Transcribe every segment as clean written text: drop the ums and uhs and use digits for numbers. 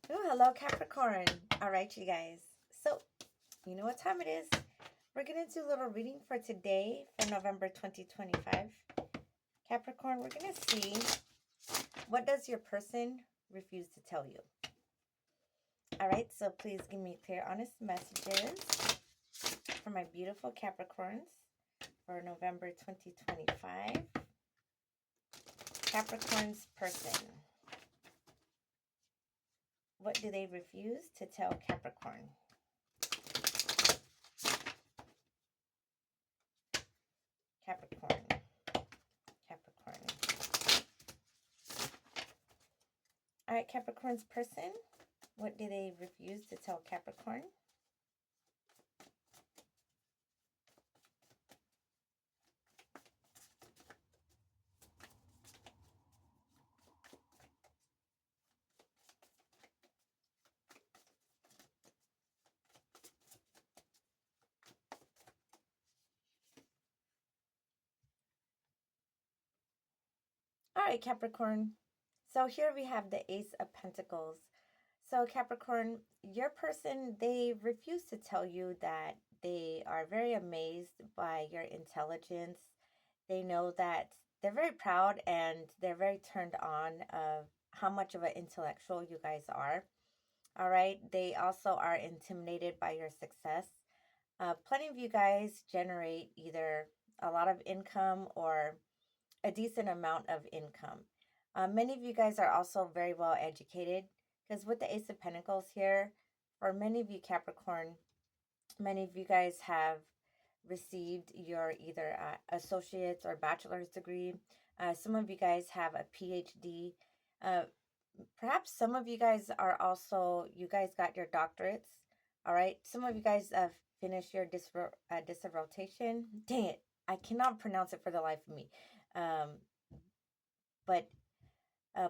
Oh, hello, Capricorn. All right, you guys. So, you know what time it is. We're going to do a little reading for today for November 2025. Capricorn, we're going to see what does your person refuse to tell you. All right, so please give me clear, honest messages for my beautiful Capricorns for November 2025. Capricorn's person. What do they refuse to tell Capricorn? Capricorn. Capricorn. All right, Capricorn's person. What do they refuse to tell Capricorn? All right, Capricorn. So here we have the Ace of Pentacles. So Capricorn, your person, they refuse to tell you that they are very amazed by your intelligence. They know that they're very proud and they're very turned on of how much of an intellectual you guys are. All right. They also are intimidated by your success. Plenty of you guys generate either a lot of income or a decent amount of income. Many of you guys are also very well educated because with the Ace of Pentacles here, for many of you Capricorn, many of you guys have received your either associate's or bachelor's degree. Some of you guys have a PhD. Uh, Perhaps some of you guys are also, you guys got your doctorates. All right. Some of you guys have finished your dissertation. Dang it. I cannot pronounce it for the life of me. Um, but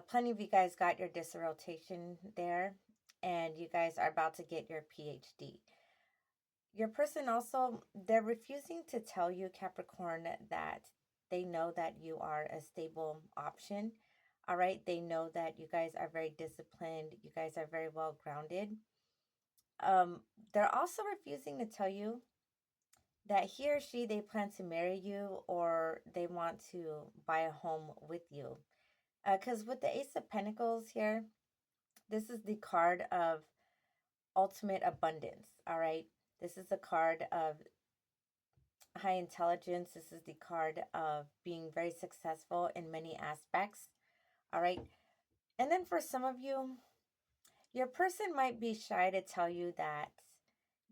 plenty of you guys got your dissertation there, and you guys are about to get your PhD. Your person also, they're refusing to tell you, Capricorn, that they know that you are a stable option. All right. They know that you guys are very disciplined. You guys are very well grounded. They're also refusing to tell you that he or she, they plan to marry you or they want to buy a home with you. Because with the Ace of Pentacles here, this is the card of ultimate abundance. All right. This is the card of high intelligence. This is the card of being very successful in many aspects. All right. And then for some of you, your person might be shy to tell you that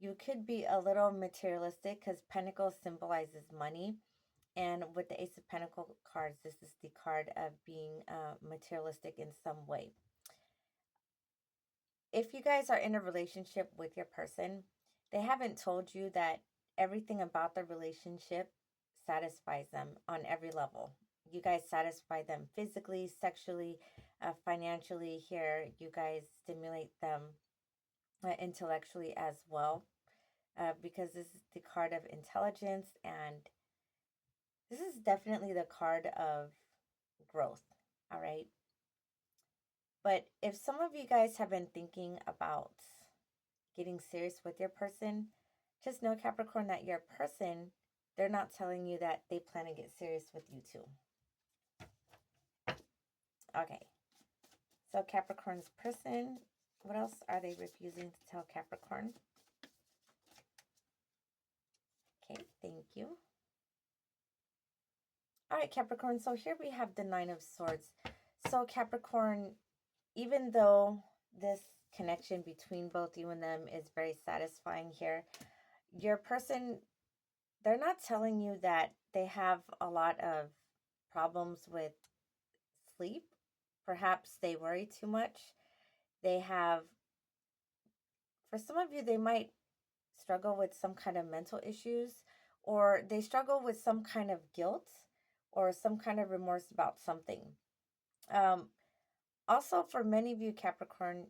you could be a little materialistic because Pentacles symbolizes money. And with the Ace of Pentacle cards, this is the card of being materialistic in some way. If you guys are in a relationship with your person, they haven't told you that everything about the relationship satisfies them on every level. You guys satisfy them physically, sexually, financially. Here, you guys stimulate them intellectually as well, because this is the card of intelligence, and this is definitely the card of growth. All right. But if some of you guys have been thinking about getting serious with your person, just know, Capricorn, that your person, they're not telling you that they plan to get serious with you too. Okay. So Capricorn's person, what else are they refusing to tell Capricorn? Okay, thank you. All right, Capricorn. So here we have the Nine of Swords. So Capricorn, even though this connection between both you and them is very satisfying here, your person, they're not telling you that they have a lot of problems with sleep. Perhaps they worry too much. They have, for some of you, they might struggle with some kind of mental issues, or they struggle with some kind of guilt or some kind of remorse about something. Um, Also, for many of you, Capricorn,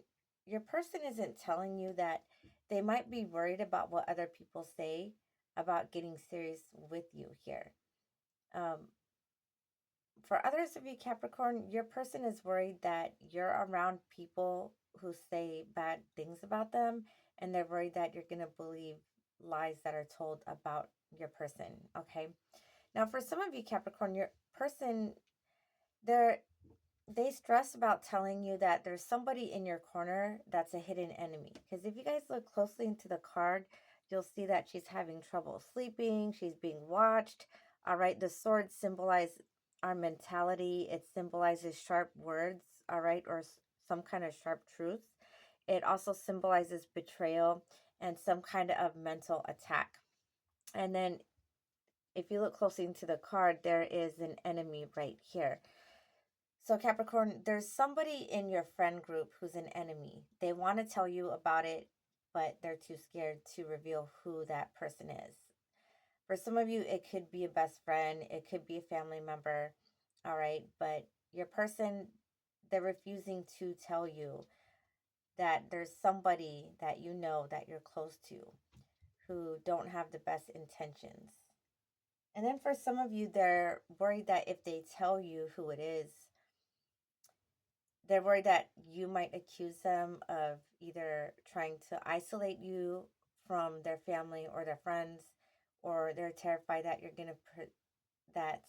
your person isn't telling you that they might be worried about what other people say about getting serious with you here. Um, For others of you, Capricorn, your person is worried that you're around people who say bad things about them, and they're worried that you're going to believe lies that are told about your person. Okay. Now, for some of you, Capricorn, your person, they're they stress about telling you that there's somebody in your corner that's a hidden enemy. Because if you guys look closely into the card, you'll see that she's having trouble sleeping, she's being watched. All right, the sword symbolizes our mentality, it symbolizes sharp words, all right, or some kind of sharp truth. It also symbolizes betrayal and some kind of mental attack. And then if you look closely into the card, there is an enemy right here. So, Capricorn, there's somebody in your friend group who's an enemy. They want to tell you about it, but they're too scared to reveal who that person is. For some of you, it could be a best friend, it could be a family member, all right? But your person, they're refusing to tell you that there's somebody that you know that you're close to who don't have the best intentions. And then for some of you, they're worried that if they tell you who it is, they're worried that you might accuse them of either trying to isolate you from their family or their friends, or they're terrified that you're going to that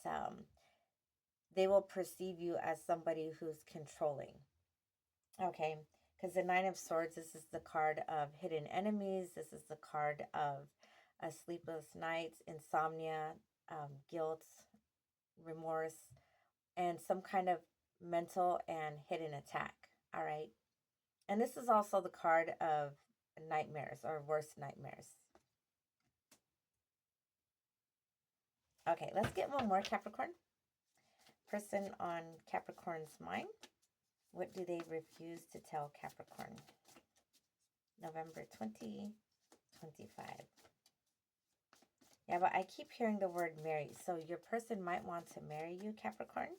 they will perceive you as somebody who's controlling. Okay, because the Nine of Swords, this is the card of hidden enemies. This is the card of sleepless nights, insomnia, guilt, remorse, and some kind of mental and hidden attack. All right. And this is also the card of nightmares or worst nightmares. Okay, let's get one more, Capricorn. Person on Capricorn's mind. What do they refuse to tell Capricorn? November 2025. Yeah, but I keep hearing the word marry. So your person might want to marry you, Capricorn.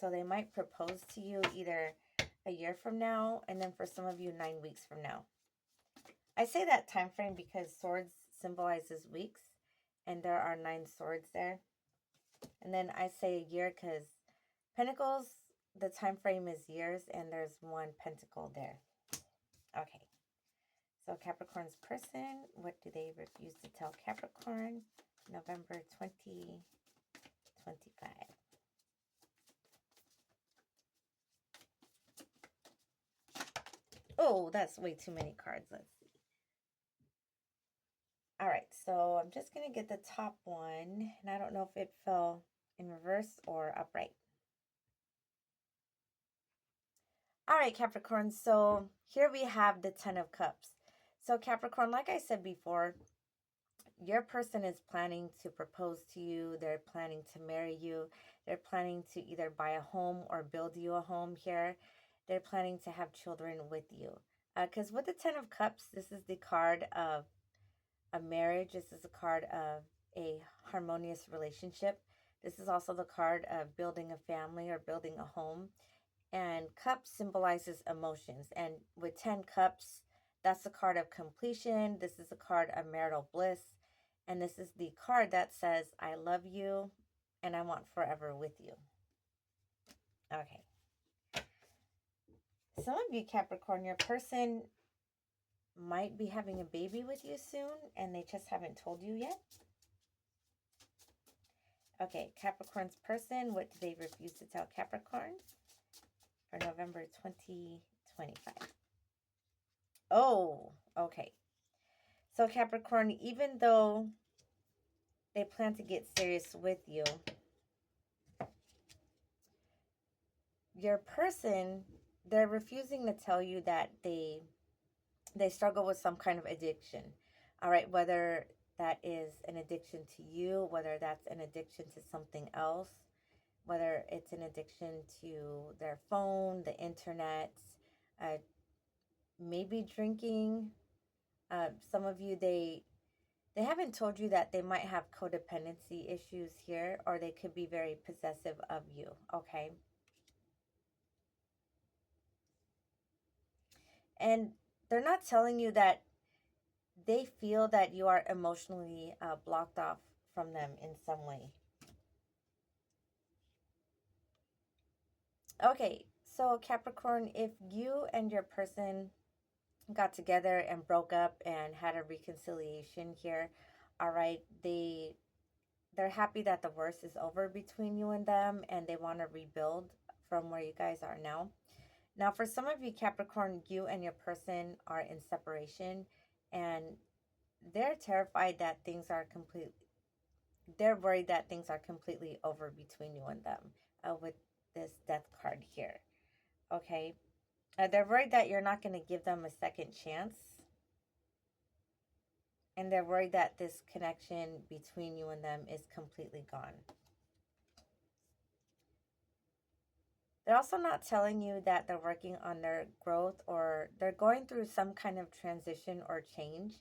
So they might propose to you either a year from now, and then for some of you, 9 weeks from now. I say that time frame because swords symbolizes weeks, and there are 9 swords there. And then I say a year because pentacles, the time frame is years, and there's 1 pentacle there. Okay. So Capricorn's person, what do they refuse to tell Capricorn? November 2025. Oh, that's way too many cards. Let's see. All right, so I'm just going to get the top one, and I don't know if it fell in reverse or upright. All right, Capricorn, so here we have the 10 of Cups. So Capricorn, like I said before, your person is planning to propose to you. They're planning to marry you. They're planning to either buy a home or build you a home here. They're planning to have children with you. Because with the 10 of Cups, this is the card of a marriage. This is a card of a harmonious relationship. This is also the card of building a family or building a home. And cups symbolizes emotions. And with 10 cups, that's the card of completion. This is the card of marital bliss. And this is the card that says, I love you and I want forever with you. Okay. Some of you, Capricorn, your person might be having a baby with you soon and they just haven't told you yet. Okay, Capricorn's person, what do they refuse to tell Capricorn for November 2025? Oh, okay. So Capricorn, even though they plan to get serious with you, your person, they're refusing to tell you that they struggle with some kind of addiction. All right, whether that is an addiction to you, whether that's an addiction to something else, whether it's an addiction to their phone, the internet, maybe drinking. Some of you, they haven't told you that they might have codependency issues here, or they could be very possessive of you, okay? And they're not telling you that they feel that you are emotionally blocked off from them in some way. Okay, so Capricorn, if you and your person got together and broke up and had a reconciliation here, all right, they're happy that the worst is over between you and them, and they want to rebuild from where you guys are now. Now, for some of you, Capricorn, you and your person are in separation, and they're terrified that things are complete. They're worried that things are completely over between you and them with this death card here. Okay. They're worried that you're not going to give them a second chance. And they're worried that this connection between you and them is completely gone. They're also not telling you that they're working on their growth or they're going through some kind of transition or change.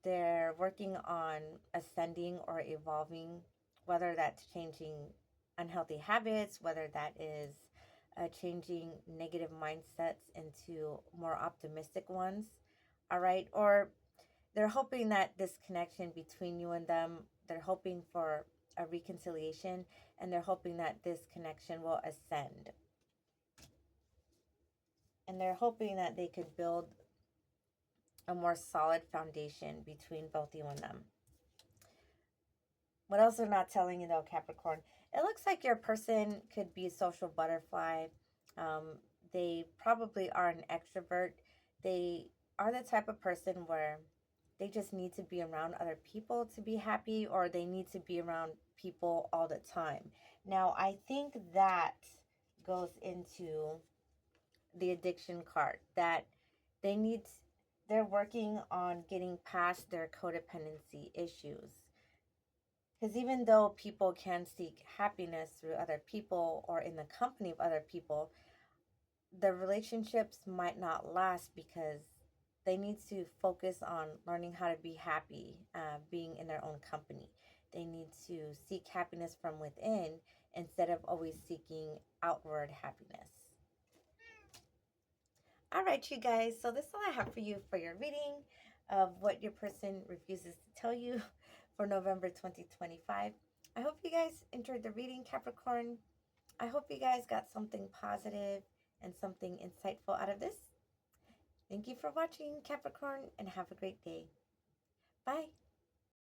They're working on ascending or evolving, whether that's changing unhealthy habits, whether that is changing negative mindsets into more optimistic ones. All right. Or they're hoping that this connection between you and them, they're hoping for a reconciliation and they're hoping that this connection will ascend. And they're hoping that they could build a more solid foundation between both you and them. What else they're not telling you though, Capricorn? It looks like your person could be a social butterfly. Um, they probably are an extrovert. They are the type of person where they just need to be around other people to be happy, or they need to be around people all the time. Now, I think that goes into the addiction card that they need they're working on getting past their codependency issues. Because even though people can seek happiness through other people or in the company of other people, the relationships might not last because they need to focus on learning how to be happy, being in their own company. They need to seek happiness from within instead of always seeking outward happiness. All right, you guys. So this is all I have for you for your reading of what your person refuses to tell you for November 2025. I hope you guys enjoyed the reading, Capricorn. I hope you guys got something positive and something insightful out of this. Thank you for watching, Capricorn, and have a great day. Bye.